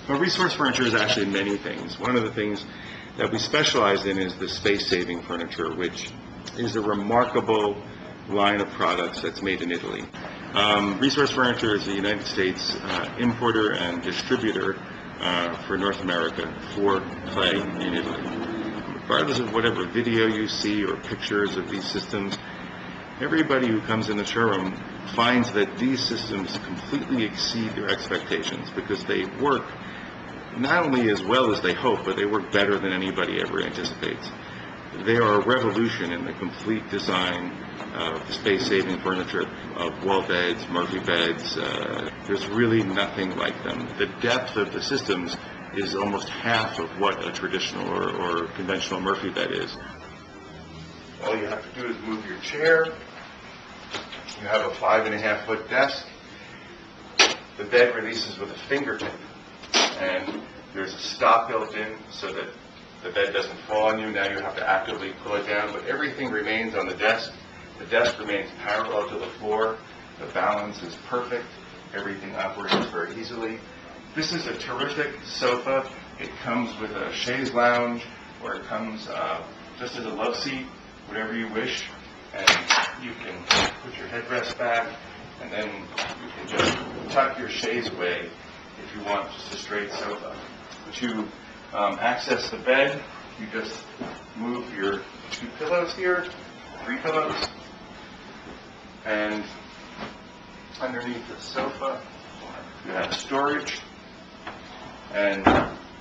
Well, Resource Furniture is actually many things. One of the things that we specialize in is the space-saving furniture, which is a remarkable line of products that's made in Italy. Resource Furniture is a United States importer and distributor for North America for clay in Italy. Regardless of whatever video you see or pictures of these systems, everybody who comes in the showroom finds that these systems completely exceed their expectations because they work not only as well as they hope, but they work better than anybody ever anticipates. They are a revolution in the complete design of space-saving furniture, of wall beds, Murphy beds. There's really nothing like them. The depth of the systems is almost half of what a traditional or conventional Murphy bed is. All you have to do is move your chair. You have a 5.5-foot desk. The bed releases with a fingertip, and there's a stop built in so that the bed doesn't fall on you. Now you have to actively pull it down, but everything remains on the desk. The desk remains parallel to the floor. The balance is perfect. Everything operates very easily. This is a terrific sofa. It comes with a chaise lounge, or it comes just as a love seat, whatever you wish. And you can put your headrest back, and then you can just tuck your chaise away if you want just a straight sofa. To access the bed, you just move your 2 pillows here, 3 pillows, and underneath the sofa you have storage, and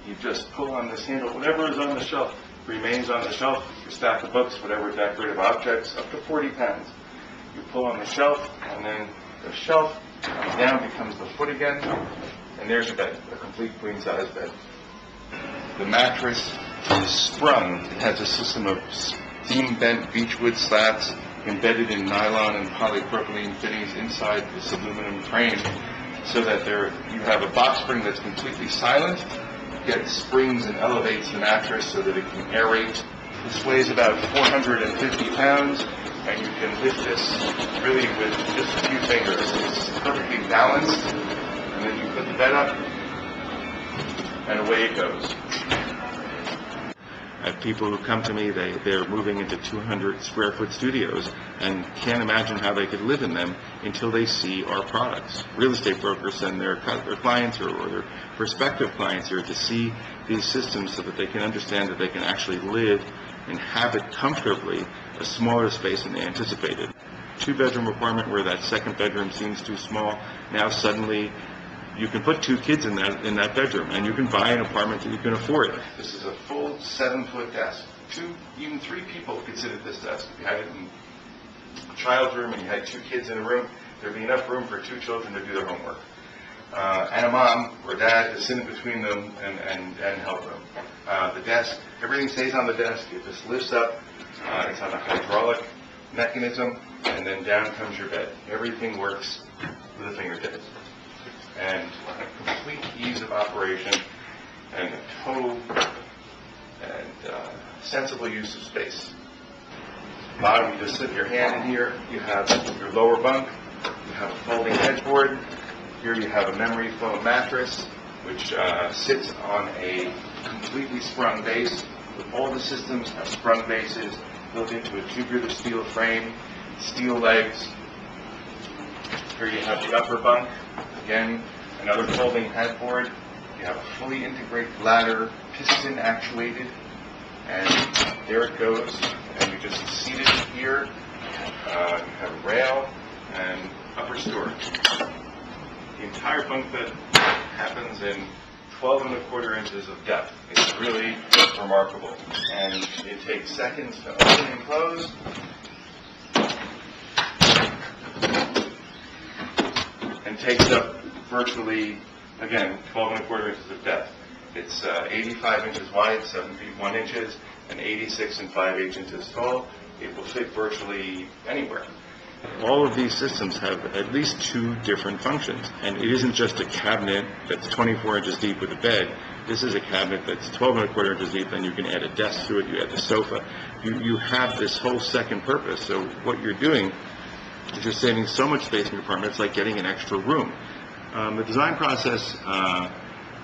you just pull on this handle. Whatever is on the shelf remains on the shelf. Your stack of books, whatever decorative objects, up to 40 pounds. You pull on the shelf, and then the shelf comes down, becomes the foot again, and there's your bed, a complete queen-size bed. The mattress is sprung. It has a system of steam-bent beechwood slats embedded in nylon and polypropylene fittings inside this aluminum frame, so that you have a box spring that's completely silent, gets springs and elevates the mattress so that it can aerate. This weighs about 450 pounds, and you can lift this really with just a few fingers. It's perfectly balanced, and then you put the bed up, and away it goes. I have people who come to me, they're moving into 200 square foot studios and can't imagine how they could live in them until they see our products. Real estate brokers send their clients or their prospective clients here to see these systems so that they can understand that they can actually live and inhabit comfortably a smaller space than they anticipated. 2-bedroom apartment where that second bedroom seems too small, now suddenly you can put 2 kids in that bedroom, and you can buy an apartment that you can afford. This is a full 7-foot desk. 2, even 3 people could sit at this desk. If you had it in a child's room and you had 2 kids in a room, there'd be enough room for 2 children to do their homework. And a mom or dad to sit in between them and help them. The desk, everything stays on the desk. It just lifts up. It's on a hydraulic mechanism, and then down comes your bed. Everything works with a fingertip. And a complete ease of operation and a total and sensible use of space. Bottom, you just slip your hand in here. You have your lower bunk. You have a folding headboard. Here you have a memory foam mattress, which sits on a completely sprung base. All the systems have sprung bases built into a tubular steel frame, steel legs. Here you have the upper bunk. Again, another folding headboard. You have a fully integrated ladder, piston actuated, and there it goes. And you just seat it here. You have a rail and upper storage. The entire bunk bed happens in 12.25 inches of depth. It's really remarkable. And it takes seconds to open and close. And takes up virtually, again, 12.25 inches of depth. It's 85 inches wide, 7 feet 1 inches, and 86 and 5/8 inches tall. It will fit virtually anywhere. All of these systems have at least 2 different functions, and it isn't just a cabinet that's 24 inches deep with a bed. This is a cabinet that's 12.25 inches deep, and you can add a desk to it, you add the sofa. You have this whole second purpose. So what you're doing is you're saving so much space in your apartment, it's like getting an extra room. The design process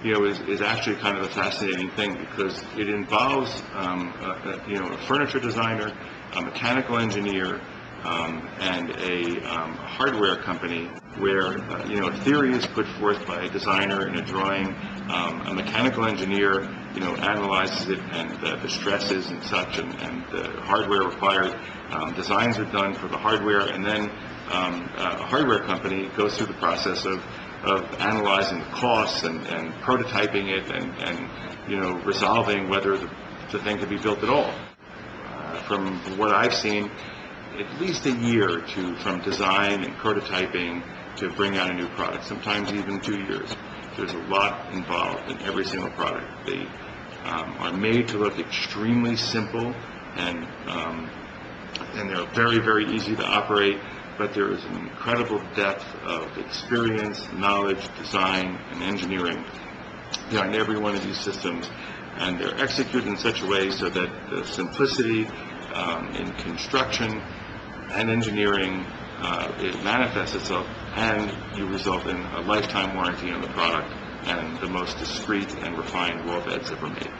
is actually kind of a fascinating thing, because it involves, a furniture designer, a mechanical engineer, and a hardware company, where a theory is put forth by a designer in a drawing, a mechanical engineer analyzes it, and the stresses and such, and the hardware required, designs are done for the hardware, and then a hardware company goes through the process of analyzing the costs and prototyping it, and resolving whether the thing can be built at all. From what I've seen, at least a year or two from design and prototyping to bring out a new product, sometimes even 2 years. There's a lot involved in every single product. They are made to look extremely simple, and they're very, very easy to operate, but there is an incredible depth of experience, knowledge, design, and engineering behind every one of these systems, and they're executed in such a way so that the simplicity in construction and engineering, it manifests itself, and you result in a lifetime warranty on the product and the most discreet and refined wall beds ever made.